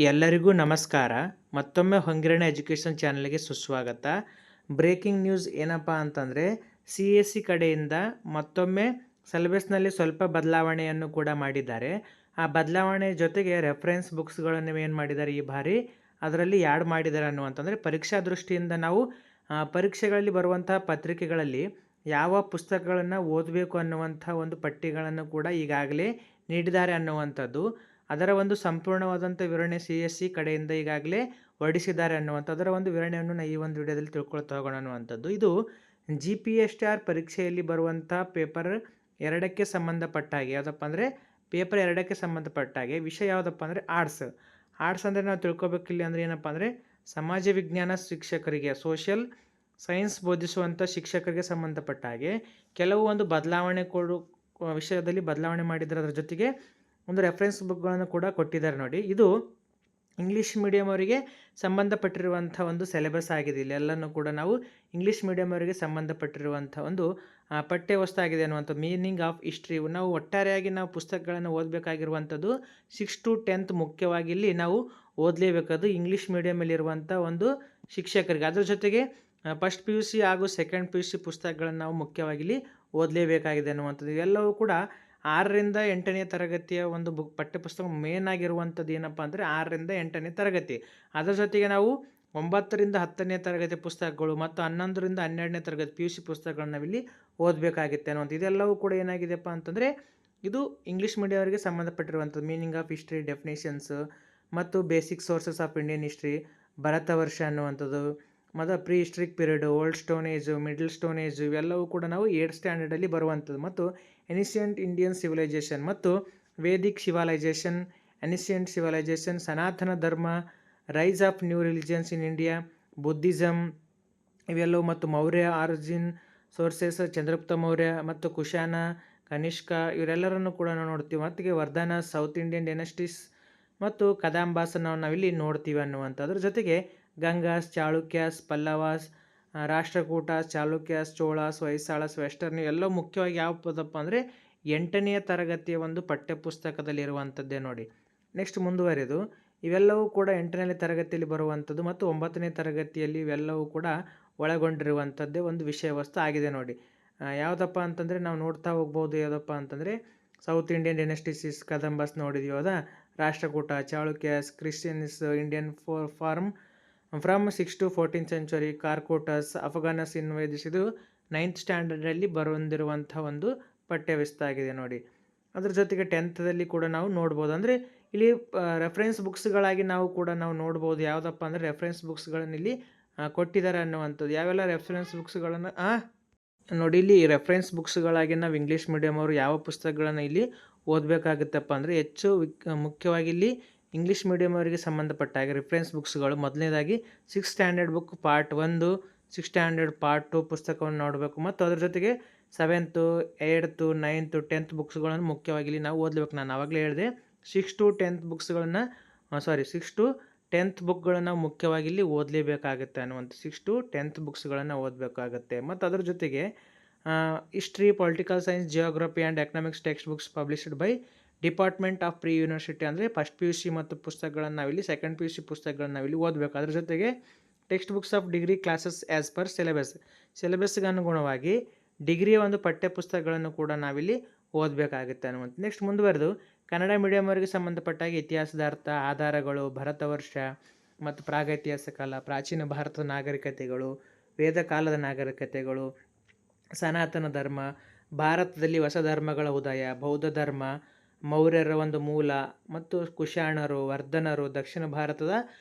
ಎಲ್ಲರಿಗೂ ನಮಸ್ಕಾರ. ಮತ್ತೊಮ್ಮೆ ಹೊಂಗಿರಣ ಎಜುಕೇಷನ್ ಚಾನಲ್ಗೆ ಸುಸ್ವಾಗತ. ಬ್ರೇಕಿಂಗ್ ನ್ಯೂಸ್ ಏನಪ್ಪ ಅಂತಂದರೆ, CSE ಕಡೆಯಿಂದ ಮತ್ತೊಮ್ಮೆ ಸಿಲೆಬಸ್ನಲ್ಲಿ ಸ್ವಲ್ಪ ಬದಲಾವಣೆಯನ್ನು ಕೂಡ ಮಾಡಿದ್ದಾರೆ. ಆ ಬದಲಾವಣೆ ಜೊತೆಗೆ ರೆಫರೆನ್ಸ್ ಬುಕ್ಸ್ಗಳನ್ನು ಏನು ಮಾಡಿದ್ದಾರೆ ಈ ಬಾರಿ ಅದರಲ್ಲಿ ಆ್ಯಡ್ ಮಾಡಿದ್ದಾರೆ ಅನ್ನುವಂತಂದರೆ, ಪರೀಕ್ಷಾ ದೃಷ್ಟಿಯಿಂದ ನಾವು ಪರೀಕ್ಷೆಗಳಲ್ಲಿ ಬರುವಂತಹ ಪತ್ರಿಕೆಗಳಲ್ಲಿ ಯಾವ ಪುಸ್ತಕಗಳನ್ನು ಓದಬೇಕು ಅನ್ನುವಂಥ ಒಂದು ಪಟ್ಟಿಗಳನ್ನು ಕೂಡ ಈಗಾಗಲೇ ನೀಡಿದ್ದಾರೆ ಅನ್ನುವಂಥದ್ದು. ಅದರ ಒಂದು ಸಂಪೂರ್ಣವಾದಂಥ ವಿವರಣೆ CSE ಕಡೆಯಿಂದ ಈಗಾಗಲೇ ಹೊರಡಿಸಿದ್ದಾರೆ ಅನ್ನುವಂಥದ್ದರ ಒಂದು ವಿವರಣೆಯನ್ನು ಈ ಒಂದು ವಿಡಿಯೋದಲ್ಲಿ ತಿಳ್ಕೊಳ್ತಾ ಹೋಗೋಣ ಅನ್ನುವಂಥದ್ದು. ಇದು GPSR ಪರೀಕ್ಷೆಯಲ್ಲಿ ಬರುವಂಥ ಪೇಪರ್ 2ಕ್ಕೆ ಸಂಬಂಧಪಟ್ಟ ಹಾಗೆ, ಯಾವುದಪ್ಪ ಅಂದರೆ ಪೇಪರ್ 2ಕ್ಕೆ ಸಂಬಂಧಪಟ್ಟ ಹಾಗೆ ವಿಷಯ ಯಾವುದಪ್ಪ ಅಂದರೆ ಆರ್ಟ್ಸ್ ಅಂದರೆ ನಾವು ತಿಳ್ಕೊಬೇಕಿಲ್ಲ ಅಂದರೆ ಏನಪ್ಪ ಅಂದರೆ ಸಮಾಜ ವಿಜ್ಞಾನ ಶಿಕ್ಷಕರಿಗೆ, ಸೋಷಿಯಲ್ ಸೈನ್ಸ್ ಬೋಧಿಸುವಂಥ ಶಿಕ್ಷಕರಿಗೆ ಸಂಬಂಧಪಟ್ಟ ಹಾಗೆ ಕೆಲವು ಒಂದು ಬದಲಾವಣೆ ವಿಷಯದಲ್ಲಿ ಬದಲಾವಣೆ ಮಾಡಿದ್ದಾರೆ. ಅದರ ಜೊತೆಗೆ ಒಂದು ರೆಫರೆನ್ಸ್ ಬುಕ್ಗಳನ್ನು ಕೂಡ ಕೊಟ್ಟಿದ್ದಾರೆ ನೋಡಿ. ಇದು ಇಂಗ್ಲೀಷ್ ಮೀಡಿಯಮ್ ಅವರಿಗೆ ಸಂಬಂಧಪಟ್ಟಿರುವಂಥ ಒಂದು ಸಿಲೆಬಸ್ ಆಗಿದೆ. ಇಲ್ಲೆಲ್ಲನೂ ಕೂಡ ನಾವು ಇಂಗ್ಲೀಷ್ ಮೀಡಿಯಮ್ ಅವರಿಗೆ ಸಂಬಂಧಪಟ್ಟಿರುವಂಥ ಒಂದು ಪಠ್ಯ ವಸ್ತು ಆಗಿದೆ ಅನ್ನುವಂಥ ಮೀನಿಂಗ್ ಆಫ್ ಹಿಸ್ಟ್ರಿ. ನಾವು ಒಟ್ಟಾರೆಯಾಗಿ ನಾವು ಪುಸ್ತಕಗಳನ್ನು ಓದಬೇಕಾಗಿರುವಂಥದ್ದು 6 to 10th ಮುಖ್ಯವಾಗಿ ಇಲ್ಲಿ ನಾವು ಓದಲೇಬೇಕದು ಇಂಗ್ಲೀಷ್ ಮೀಡಿಯಮಲ್ಲಿರುವಂಥ ಒಂದು ಶಿಕ್ಷಕರಿಗೆ. ಅದ್ರ ಜೊತೆಗೆ ಫಸ್ಟ್ PUC ಹಾಗೂ ಸೆಕೆಂಡ್ PUC ಪುಸ್ತಕಗಳನ್ನು ನಾವು ಮುಖ್ಯವಾಗಿ ಇಲ್ಲಿ ಓದಲೇಬೇಕಾಗಿದೆ ಅನ್ನುವಂಥದ್ದು. ಇವೆಲ್ಲವೂ ಕೂಡ 6ರಿಂದ 8ನೇ ತರಗತಿಯ ಒಂದು ಪಠ್ಯಪುಸ್ತಕ ಮೇನ್ ಆಗಿರುವಂಥದ್ದು ಏನಪ್ಪ ಅಂದರೆ 6ರಿಂದ 8ನೇ ತರಗತಿ. ಅದರ ಜೊತೆಗೆ ನಾವು 9ರಿಂದ 10ನೇ ತರಗತಿ ಪುಸ್ತಕಗಳು ಮತ್ತು 11ರಿಂದ 12ನೇ ತರಗತಿ PUC ಪುಸ್ತಕಗಳನ್ನ ನಾವಿಲ್ಲಿ ಓದಬೇಕಾಗಿತ್ತೆ ಅನ್ನುವಂಥ. ಇದೆಲ್ಲವೂ ಕೂಡ ಏನಾಗಿದೆಪ್ಪ ಅಂತಂದರೆ ಇದು ಇಂಗ್ಲೀಷ್ ಮೀಡಿಯಮ್ವರಿಗೆ ಸಂಬಂಧಪಟ್ಟಿರುವಂಥದ್ದು. ಮೀನಿಂಗ್ ಆಫ್ ಹಿಸ್ಟ್ರಿ, ಡೆಫಿನೇಷನ್ಸ್ ಮತ್ತು basic sources of Indian history, Bharata Varsha ಅನ್ನುವಂಥದ್ದು, ಮತ್ತು pre historic period, old stone age, middle stone age ಇವೆಲ್ಲವೂ ಕೂಡ ನಾವು 8th ಸ್ಟ್ಯಾಂಡರ್ಡಲ್ಲಿ ಬರುವಂಥದ್ದು. ಮತ್ತು ಎನಿಷಿಯಂಟ್ ಇಂಡಿಯನ್ ಸಿವಿಲೈಜೇಷನ್ ಮತ್ತು Vedic civilisation, ancient civilisation, Sanatana Dharma, rise of new religions in India, Buddhism ಇವೆಲ್ಲವೂ, ಮತ್ತು ಮೌರ್ಯ ಆರಿಜಿನ್ ಸೋರ್ಸಸ್, ಚಂದ್ರಗುಪ್ತ ಮೌರ್ಯ ಮತ್ತು ಕುಶಾನ, ಕನಿಷ್ಕ ಇವರೆಲ್ಲರನ್ನು ಕೂಡ ನಾವು ನೋಡ್ತೀವಿ. ಮತ್ತು ವರ್ಧನ, ಸೌತ್ ಇಂಡಿಯನ್ ಡೈನೆಸ್ಟೀಸ್ ಮತ್ತು ಕದಂಬಾಸನ್ನು ನಾವಿಲ್ಲಿ ನೋಡ್ತೀವಿ ಅನ್ನುವಂಥದ್ರ ಜೊತೆಗೆ ಗಂಗಾಸ್, ಚಾಳುಕ್ಯಾಸ್, ಪಲ್ಲವಾಸ್, ರಾಷ್ಟ್ರಕೂಟಾಸ್, ಚಾಲುಕ್ಯಾಸ್, ಚೋಳಾಸ್, ಹೊಯ್ಸಾಳಸ್, ವೆಸ್ಟರ್ನ್ ಎಲ್ಲ ಮುಖ್ಯವಾಗಿ ಯಾವ ಪದಪ್ಪ ಅಂದರೆ 8ನೇ ತರಗತಿಯ ಒಂದು ಪಠ್ಯಪುಸ್ತಕದಲ್ಲಿರುವಂಥದ್ದೇ ನೋಡಿ. ನೆಕ್ಸ್ಟ್ ಮುಂದುವರೆದು ಇವೆಲ್ಲವೂ ಕೂಡ 8ನೇ ತರಗತಿಯಲ್ಲಿ ಬರುವಂಥದ್ದು ಮತ್ತು 9ನೇ ತರಗತಿಯಲ್ಲಿ ಇವೆಲ್ಲವೂ ಕೂಡ ಒಳಗೊಂಡಿರುವಂಥದ್ದೇ ಒಂದು ವಿಷಯ ವಸ್ತು ಆಗಿದೆ ನೋಡಿ. ಯಾವುದಪ್ಪ ಅಂತಂದರೆ ನಾವು ನೋಡ್ತಾ ಹೋಗ್ಬೋದು. ಯಾವುದಪ್ಪ ಅಂತಂದರೆ ಸೌತ್ ಇಂಡಿಯನ್ ಡೈನೆಸ್ಟೀಸ್, ಕದಂಬಸ್ ನೋಡಿದ್ವಿ. ಹೌದಾ, Rashtrakuta, Chalukyas, Christians, Indian from 6th to 14th century, ಕಾರ್ಕೋಟಸ್, ಅಫ್ಘಾನಸ್ ಇನ್ವೇದಿಸ್. ಇದು 9th ಸ್ಟ್ಯಾಂಡರ್ಡಲ್ಲಿ ಬಂದಿರುವಂಥ ಒಂದು ಪಠ್ಯವಸ್ತು ಆಗಿದೆ ನೋಡಿ. ಅದ್ರ ಜೊತೆಗೆ 10thದಲ್ಲಿ ಕೂಡ ನಾವು ನೋಡ್ಬೋದು. ಅಂದರೆ ಇಲ್ಲಿ ರೆಫರೆನ್ಸ್ ಬುಕ್ಸ್ಗಳಾಗಿ ನಾವು ಕೂಡ ನಾವು ನೋಡ್ಬೋದು. ಯಾವುದಪ್ಪ ಅಂದರೆ ರೆಫರೆನ್ಸ್ ಬುಕ್ಸ್ಗಳನ್ನು ಇಲ್ಲಿ ಕೊಟ್ಟಿದ್ದಾರೆ ಅನ್ನುವಂಥದ್ದು. ಯಾವೆಲ್ಲ ರೆಫರೆನ್ಸ್ ಬುಕ್ಸ್ಗಳನ್ನು ನೋಡಿ, ಇಲ್ಲಿ ರೆಫರೆನ್ಸ್ ಬುಕ್ಸ್ಗಳಾಗಿ ನಾವು ಇಂಗ್ಲೀಷ್ ಮೀಡಿಯಮ್ ಅವರು ಯಾವ ಪುಸ್ತಕಗಳನ್ನು ಇಲ್ಲಿ ಓದಬೇಕಾಗುತ್ತಪ್ಪ ಅಂದರೆ ಹೆಚ್ಚು ಮುಖ್ಯವಾಗಿ ಇಲ್ಲಿ ಇಂಗ್ಲೀಷ್ ಮೀಡಿಯಮ್ ಅವರಿಗೆ ಸಂಬಂಧಪಟ್ಟ ಹಾಗೆ ರೆಫರೆನ್ಸ್ ಬುಕ್ಸ್ಗಳು. ಮೊದಲನೇದಾಗಿ 6th standard book part 1, 6th standard part 2 ಪುಸ್ತಕವನ್ನು ನೋಡಬೇಕು. ಮತ್ತು ಅದ್ರ ಜೊತೆಗೆ 7th, 8th, 9th, 10th ಬುಕ್ಸ್ಗಳನ್ನು ಮುಖ್ಯವಾಗಿ ಇಲ್ಲಿ ನಾವು ಓದಬೇಕು. ನಾನು ಆವಾಗಲೇ ಹೇಳಿದೆ 6 to 10th ಬುಕ್ಸ್ಗಳನ್ನು 6 to 10th ಬುಕ್ಗಳನ್ನು ನಾವು ಮುಖ್ಯವಾಗಿ ಇಲ್ಲಿ ಓದಲೇಬೇಕಾಗುತ್ತೆ ಅನ್ನುವಂಥ 6 to 10th ಬುಕ್ಸ್ಗಳನ್ನು ಓದಬೇಕಾಗತ್ತೆ. ಮತ್ತು ಅದರ ಜೊತೆಗೆ history, political science, geography and economics text books published by department of pre university. ಅಂದರೆ ಫಸ್ಟ್ PUC ಮತ್ತು ಪುಸ್ತಕಗಳನ್ನು ನಾವಿಲ್ಲಿ ಸೆಕೆಂಡ್ PUC ಪುಸ್ತಕಗಳನ್ನು ನಾವಿಲ್ಲಿ ಓದಬೇಕು. ಅದ್ರ ಜೊತೆಗೆ text books of degree classes as per ಸಿಲೆಬಸ್ಗೆ ಅನುಗುಣವಾಗಿ ಡಿಗ್ರಿಯ ಒಂದು ಪಠ್ಯ ಪುಸ್ತಕಗಳನ್ನು ಕೂಡ ನಾವಿಲ್ಲಿ ಓದಬೇಕಾಗುತ್ತೆ ಅನ್ನುವಂಥ. ನೆಕ್ಸ್ಟ್ ಮುಂದುವರೆದು ಕನ್ನಡ ಮೀಡಿಯಮ್ ಅವರಿಗೆ ಸಂಬಂಧಪಟ್ಟಾಗಿ ಇತಿಹಾಸದ ಅರ್ಥ, ಆಧಾರಗಳು, ಭರತ ವರ್ಷ ಮತ್ತು ಪ್ರಾಗೈತಿಹಾಸ ಕಾಲ, ಪ್ರಾಚೀನ ಭಾರತದ ನಾಗರಿಕತೆಗಳು, ವೇದ ಕಾಲದ ನಾಗರಿಕತೆಗಳು, ಸನಾತನ ಧರ್ಮ, ಭಾರತದಲ್ಲಿ ಹೊಸ ಧರ್ಮಗಳ ಉದಯ, ಬೌದ್ಧ ಧರ್ಮ, ಮೌರ್ಯರ ಒಂದು ಮೂಲ ಮತ್ತು ಕುಶಾಣರು, ವರ್ಧನರು, ದಕ್ಷಿಣ ಭಾರತದ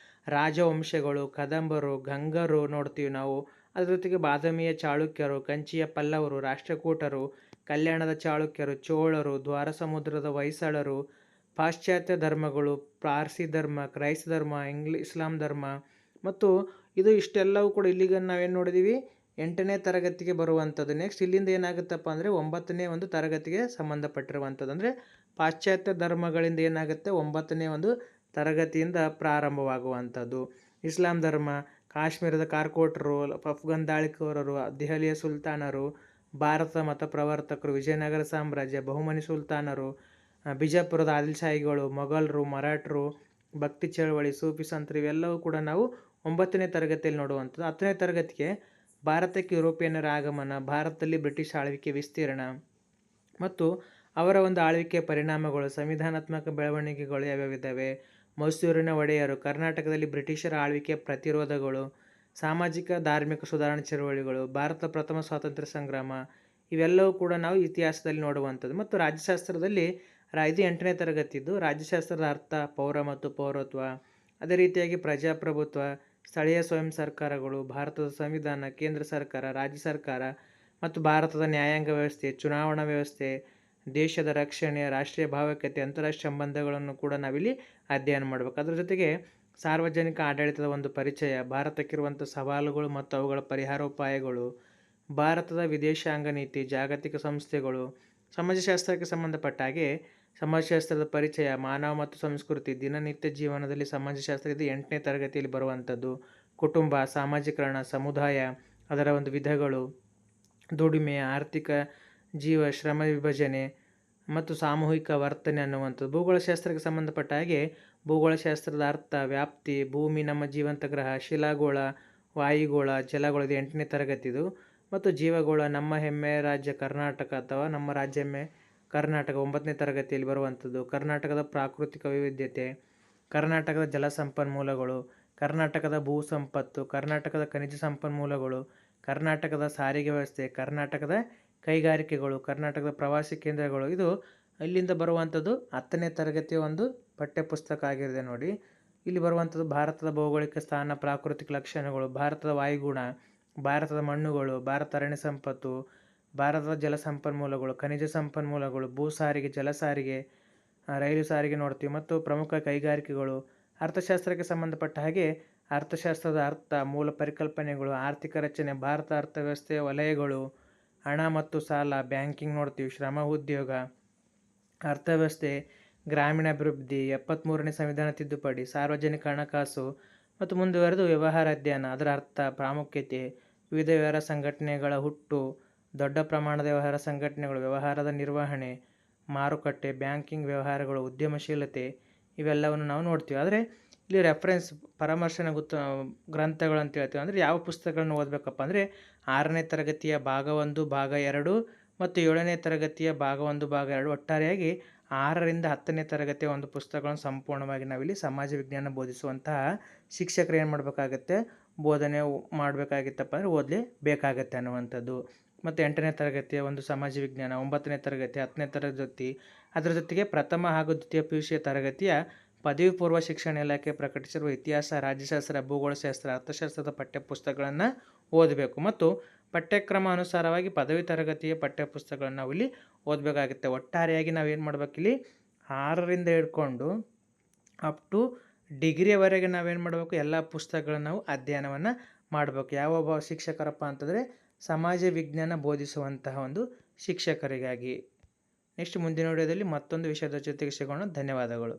ರಾಜವಂಶಗಳು, ಕದಂಬರು, ಗಂಗರು ನೋಡ್ತೀವಿ ನಾವು. ಅದ್ರ ಜೊತೆಗೆ ಬಾದಾಮಿಯ ಚಾಳುಕ್ಯರು, ಕಂಚಿಯ ಪಲ್ಲವರು, ರಾಷ್ಟ್ರಕೂಟರು, ಕಲ್ಯಾಣದ ಚಾಳುಕ್ಯರು, ಚೋಳರು, ದ್ವಾರ ಸಮುದ್ರದ ಹೊಯ್ಸಳರು, ಪಾಶ್ಚಾತ್ಯ ಧರ್ಮಗಳು, ಪಾರ್ಸಿ ಧರ್ಮ, ಕ್ರೈಸ್ತ ಧರ್ಮ, ಇಸ್ಲಾಂ ಧರ್ಮ. ಮತ್ತು ಇದು ಇಷ್ಟೆಲ್ಲವೂ ಕೂಡ ಇಲ್ಲಿಗೆ ನಾವೇನು ನೋಡಿದ್ದೀವಿ 8ನೇ ತರಗತಿಗೆ ಬರುವಂಥದ್ದು. ನೆಕ್ಸ್ಟ್ ಇಲ್ಲಿಂದ ಏನಾಗುತ್ತಪ್ಪ ಅಂದರೆ 9ನೇ ಒಂದು ತರಗತಿಗೆ ಸಂಬಂಧಪಟ್ಟಿರುವಂಥದ್ದು. ಅಂದರೆ ಪಾಶ್ಚಾತ್ಯ ಧರ್ಮಗಳಿಂದ ಏನಾಗುತ್ತೆ 9ನೇ ಒಂದು ತರಗತಿಯಿಂದ ಪ್ರಾರಂಭವಾಗುವಂಥದ್ದು. ಇಸ್ಲಾಂ ಧರ್ಮ, ಕಾಶ್ಮೀರದ ಕಾರ್ಕೋಟರು, ಅಫ್ಘಾನ್ ದಾಳಿಕೋರರು, ದೆಹಲಿಯ ಸುಲ್ತಾನರು, ಭಾರತ ಮತ ಪ್ರವರ್ತಕರು, ವಿಜಯನಗರ ಸಾಮ್ರಾಜ್ಯ, ಬಹುಮನಿ ಸುಲ್ತಾನರು, ಬಿಜಾಪುರದ ಆದಿಲ್ಶಾಹಿಗಳು, ಮೊಘಲರು, ಮರಾಠರು, ಭಕ್ತಿ ಚಳವಳಿ, ಸೂಫಿ ಸಂತರು ಇವೆಲ್ಲವೂ ಕೂಡ ನಾವು 9ನೇ ತರಗತಿಯಲ್ಲಿ ನೋಡುವಂಥದ್ದು. 10ನೇ ತರಗತಿಗೆ ಭಾರತಕ್ಕೆ ಯುರೋಪಿಯನ್ನರ ಆಗಮನ, ಭಾರತದಲ್ಲಿ ಬ್ರಿಟಿಷ್ ಆಳ್ವಿಕೆ ವಿಸ್ತೀರ್ಣ ಮತ್ತು ಅವರ ಒಂದು ಆಳ್ವಿಕೆಯ ಪರಿಣಾಮಗಳು, ಸಂವಿಧಾನಾತ್ಮಕ ಬೆಳವಣಿಗೆಗಳು ಯಾವ್ಯಾವಿದ್ದಾವೆ, ಮೈಸೂರಿನ ಒಡೆಯರು, ಕರ್ನಾಟಕದಲ್ಲಿ ಬ್ರಿಟಿಷರ ಆಳ್ವಿಕೆಯ ಪ್ರತಿರೋಧಗಳು, ಸಾಮಾಜಿಕ ಧಾರ್ಮಿಕ ಸುಧಾರಣಾ ಚಳವಳಿಗಳು, ಭಾರತ ಪ್ರಥಮ ಸ್ವಾತಂತ್ರ್ಯ ಸಂಗ್ರಾಮ ಇವೆಲ್ಲವೂ ಕೂಡ ನಾವು ಇತಿಹಾಸದಲ್ಲಿ ನೋಡುವಂಥದ್ದು. ಮತ್ತು ರಾಜ್ಯಶಾಸ್ತ್ರದಲ್ಲಿ ಇದು 8ನೇ ತರಗತಿದ್ದು ರಾಜ್ಯಶಾಸ್ತ್ರದ ಅರ್ಥ, ಪೌರ ಮತ್ತು ಪೌರತ್ವ, ಅದೇ ರೀತಿಯಾಗಿ ಪ್ರಜಾಪ್ರಭುತ್ವ, ಸ್ಥಳೀಯ ಸ್ವಯಂ ಸರ್ಕಾರಗಳು, ಭಾರತದ ಸಂವಿಧಾನ, ಕೇಂದ್ರ ಸರ್ಕಾರ, ರಾಜ್ಯ ಸರ್ಕಾರ ಮತ್ತು ಭಾರತದ ನ್ಯಾಯಾಂಗ ವ್ಯವಸ್ಥೆ, ಚುನಾವಣಾ ವ್ಯವಸ್ಥೆ, ದೇಶದ ರಕ್ಷಣೆ, ರಾಷ್ಟ್ರೀಯ ಭಾವೈಕ್ಯತೆ, ಅಂತಾರಾಷ್ಟ್ರೀಯ ಸಂಬಂಧಗಳನ್ನು ಕೂಡ ನಾವಿಲ್ಲಿ ಅಧ್ಯಯನ ಮಾಡಬೇಕು. ಅದರ ಜೊತೆಗೆ ಸಾರ್ವಜನಿಕ ಆಡಳಿತದ ಒಂದು ಪರಿಚಯ, ಭಾರತಕ್ಕಿರುವಂಥ ಸವಾಲುಗಳು ಮತ್ತು ಅವುಗಳ ಪರಿಹಾರೋಪಾಯಗಳು, ಭಾರತದ ವಿದೇಶಾಂಗ ನೀತಿ, ಜಾಗತಿಕ ಸಂಸ್ಥೆಗಳು, ಸಮಾಜಶಾಸ್ತ್ರಕ್ಕೆ ಸಂಬಂಧಪಟ್ಟ ಹಾಗೆ ಸಮಾಜಶಾಸ್ತ್ರದ ಪರಿಚಯ, ಮಾನವ ಮತ್ತು ಸಂಸ್ಕೃತಿ, ದಿನನಿತ್ಯ ಜೀವನದಲ್ಲಿ ಸಮಾಜಶಾಸ್ತ್ರ ಇದು 8ನೇ ತರಗತಿಯಲ್ಲಿ ಬರುವಂಥದ್ದು. ಕುಟುಂಬ, ಸಾಮಾಜೀಕರಣ, ಸಮುದಾಯ, ಅದರ ಒಂದು ವಿಧಗಳು, ದುಡಿಮೆ, ಆರ್ಥಿಕ ಜೀವ, ಶ್ರಮ ವಿಭಜನೆ ಮತ್ತು ಸಾಮೂಹಿಕ ವರ್ತನೆ ಅನ್ನುವಂಥದ್ದು. ಭೂಗೋಳಶಾಸ್ತ್ರಕ್ಕೆ ಸಂಬಂಧಪಟ್ಟ ಹಾಗೆ ಭೂಗೋಳಶಾಸ್ತ್ರದ ಅರ್ಥ, ವ್ಯಾಪ್ತಿ, ಭೂಮಿ ನಮ್ಮ ಜೀವಂತ ಗ್ರಹ, ಶಿಲಾಗೋಳ, ವಾಯುಗೋಳ, ಜಲಗೋಳ ಇದು 8ನೇ ತರಗತಿದು. ಮತ್ತು ಜೀವಗೋಳ, ನಮ್ಮ ಹೆಮ್ಮೆಯ ರಾಜ್ಯ ಕರ್ನಾಟಕ ಅಥವಾ ನಮ್ಮ ರಾಜ್ಯ ಹೆಮ್ಮೆ ಕರ್ನಾಟಕ 9ನೇ ತರಗತಿಯಲ್ಲಿ ಬರುವಂಥದ್ದು. ಕರ್ನಾಟಕದ ಪ್ರಾಕೃತಿಕ ವೈವಿಧ್ಯತೆ, ಕರ್ನಾಟಕದ ಜಲ ಸಂಪನ್ಮೂಲಗಳು, ಕರ್ನಾಟಕದ ಭೂ ಸಂಪತ್ತು, ಕರ್ನಾಟಕದ ಖನಿಜ ಸಂಪನ್ಮೂಲಗಳು, ಕರ್ನಾಟಕದ ಸಾರಿಗೆ ವ್ಯವಸ್ಥೆ, ಕರ್ನಾಟಕದ ಕೈಗಾರಿಕೆಗಳು, ಕರ್ನಾಟಕದ ಪ್ರವಾಸಿ ಕೇಂದ್ರಗಳು ಇದು ಇಲ್ಲಿಂದ ಬರುವಂಥದ್ದು 10ನೇ ತರಗತಿಯ ಒಂದು ಪಠ್ಯಪುಸ್ತಕ ಆಗಿರುತ್ತೆ ನೋಡಿ. ಇಲ್ಲಿ ಬರುವಂಥದ್ದು ಭಾರತದ ಭೌಗೋಳಿಕ ಸ್ಥಾನ, ಪ್ರಾಕೃತಿಕ ಲಕ್ಷಣಗಳು, ಭಾರತದ ವಾಯುಗುಣ, ಭಾರತದ ಮಣ್ಣುಗಳು, ಭಾರತ ಅರಣ್ಯ ಸಂಪತ್ತು, ಭಾರತದ ಜಲ ಸಂಪನ್ಮೂಲಗಳು, ಖನಿಜ ಸಂಪನ್ಮೂಲಗಳು, ಭೂ ಸಾರಿಗೆ, ಜಲ ಸಾರಿಗೆ, ರೈಲು ಸಾರಿಗೆ ನೋಡ್ತೀವಿ. ಮತ್ತು ಪ್ರಮುಖ ಕೈಗಾರಿಕೆಗಳು, ಅರ್ಥಶಾಸ್ತ್ರಕ್ಕೆ ಸಂಬಂಧಪಟ್ಟ ಹಾಗೆ ಅರ್ಥಶಾಸ್ತ್ರದ ಅರ್ಥ, ಮೂಲ ಪರಿಕಲ್ಪನೆಗಳು, ಆರ್ಥಿಕ ರಚನೆ, ಭಾರತ ಅರ್ಥವ್ಯವಸ್ಥೆಯ ವಲಯಗಳು, ಹಣ ಮತ್ತು ಸಾಲ, ಬ್ಯಾಂಕಿಂಗ್ ನೋಡ್ತೀವಿ, ಶ್ರಮ ಉದ್ಯೋಗ, ಅರ್ಥವ್ಯವಸ್ಥೆ, ಗ್ರಾಮೀಣ ಅಭಿವೃದ್ಧಿ, 73ನೇ ಸಂವಿಧಾನ ತಿದ್ದುಪಡಿ, ಸಾರ್ವಜನಿಕ ಹಣಕಾಸು ಮತ್ತು ಮುಂದುವರೆದು ವ್ಯವಹಾರ ಅಧ್ಯಯನ, ಅದರ ಅರ್ಥ, ಪ್ರಾಮುಖ್ಯತೆ, ವಿವಿಧ ವ್ಯವಹಾರ ಸಂಘಟನೆಗಳ ಹುಟ್ಟು, ದೊಡ್ಡ ಪ್ರಮಾಣದ ವ್ಯವಹಾರ ಸಂಘಟನೆಗಳು, ವ್ಯವಹಾರದ ನಿರ್ವಹಣೆ, ಮಾರುಕಟ್ಟೆ, ಬ್ಯಾಂಕಿಂಗ್ ವ್ಯವಹಾರಗಳು, ಉದ್ಯಮಶೀಲತೆ ಇವೆಲ್ಲವನ್ನು ನಾವು ನೋಡ್ತೀವಿ. ಆದರೆ ಇಲ್ಲಿ ರೆಫರೆನ್ಸ್ ಪರಾಮರ್ಶನ ಗ್ರಂಥಗಳು ಅಂತ ಹೇಳ್ತೀವಿ. ಅಂದರೆ ಯಾವ ಪುಸ್ತಕಗಳನ್ನು ಓದಬೇಕಪ್ಪ ಅಂದರೆ 6ನೇ ತರಗತಿಯ ಭಾಗ 1, ಭಾಗ 2 ಮತ್ತು 7ನೇ ತರಗತಿಯ ಭಾಗ 1, ಭಾಗ 2 ಒಟ್ಟಾರೆಯಾಗಿ 6ರಿಂದ 10ನೇ ತರಗತಿಯ ಒಂದು ಪುಸ್ತಕಗಳನ್ನು ಸಂಪೂರ್ಣವಾಗಿ ನಾವಿಲ್ಲಿ ಸಮಾಜ ವಿಜ್ಞಾನ ಬೋಧಿಸುವಂತಹ ಶಿಕ್ಷಕರು ಏನು ಮಾಡಬೇಕಾಗತ್ತೆ, ಬೋಧನೆ ಮಾಡಬೇಕಾಗಿತ್ತಪ್ಪ ಅಂದರೆ ಓದಲೇಬೇಕಾಗತ್ತೆ ಅನ್ನುವಂಥದ್ದು. ಮತ್ತು 8ನೇ ತರಗತಿಯ ಒಂದು ಸಮಾಜ ವಿಜ್ಞಾನ, 9ನೇ ತರಗತಿ, 10ನೇ ತರಗತಿ, ಅದರ ಜೊತೆಗೆ ಪ್ರಥಮ ಹಾಗೂ ದ್ವಿತೀಯ PUC ತರಗತಿಯ ಪದವಿ ಪೂರ್ವ ಶಿಕ್ಷಣ ಇಲಾಖೆ ಪ್ರಕಟಿಸಿರುವ ಇತಿಹಾಸ, ರಾಜ್ಯಶಾಸ್ತ್ರ, ಭೂಗೋಳಶಾಸ್ತ್ರ, ಅರ್ಥಶಾಸ್ತ್ರದ ಪಠ್ಯಪುಸ್ತಕಗಳನ್ನು ಓದಬೇಕು. ಮತ್ತು ಪಠ್ಯಕ್ರಮ ಅನುಸಾರವಾಗಿ ಪದವಿ ತರಗತಿಯ ಪಠ್ಯಪುಸ್ತಕಗಳನ್ನು ನಾವು ಇಲ್ಲಿ ಓದಬೇಕಾಗುತ್ತೆ. ಒಟ್ಟಾರೆಯಾಗಿ ನಾವೇನು ಮಾಡಬೇಕಿಲ್ಲಿ 6ರಿಂದ ಹಿಡ್ಕೊಂಡು ಅಪ್ ಟು ಡಿಗ್ರಿಯವರೆಗೆ ನಾವೇನು ಮಾಡಬೇಕು, ಎಲ್ಲ ಪುಸ್ತಕಗಳನ್ನು ನಾವು ಅಧ್ಯಯನವನ್ನು ಮಾಡಬೇಕು. ಯಾವೊಬ್ಬ ಶಿಕ್ಷಕರಪ್ಪ ಅಂತಂದರೆ ಸಮಾಜ ವಿಜ್ಞಾನ ಬೋಧಿಸುವಂತಹ ಒಂದು ಶಿಕ್ಷಕರಿಗಾಗಿ. ನೆಕ್ಸ್ಟ್ ಮುಂದಿನ ವಿಡಿಯೋದಲ್ಲಿ ಮತ್ತೊಂದು ವಿಷಯದ ಜೊತೆಗೆ ಸಿಗೋಣ. ಧನ್ಯವಾದಗಳು.